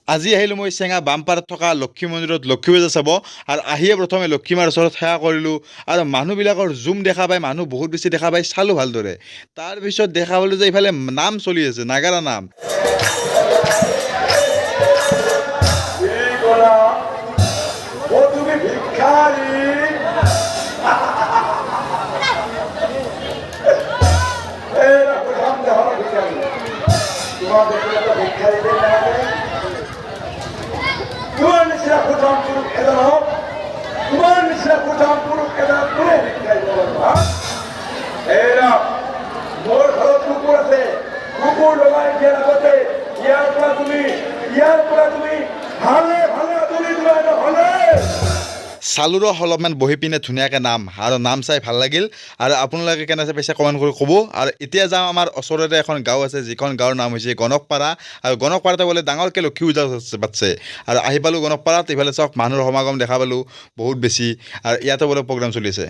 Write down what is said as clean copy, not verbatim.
আজি আহিলোঁ মই চেঙা বামপাৰত থকা লক্ষী মন্দিৰত লক্ষী পূজা চাব আৰু আহিয়ে প্ৰথমে লক্ষী মাৰ ওচৰত সেৱা কৰিলোঁ আৰু মানুহবিলাকৰ জুম দেখা পাই মানুহ বহুত বেছি দেখা পাই চালোঁ ভালদৰে তাৰপিছত দেখা পালোঁ যে ইফালে নাম চলি আছে নাগাৰা নাম চালুৰো অলপমান বহি পিনে ধুনীয়াকৈ নাম আৰু নাম চাই ভাল লাগিল আৰু আপোনালোকে কেনেকৈ পাইছে কমেণ্ট কৰি ক'ব আৰু এতিয়া যাওঁ আমাৰ ওচৰতে এখন গাঁও আছে যিখন গাঁৱৰ নাম হৈছে গণকপাৰা আৰু গণকপাৰাতে বোলে ডাঙৰকৈ লক্ষী পূজা পাতিছে আৰু আহি পালোঁ গণকপাৰাত ইফালে চাওক মানুহৰ সমাগম দেখা পালোঁ বহুত বেছি আৰু ইয়াতে বোলে প্ৰগ্ৰাম চলি আছে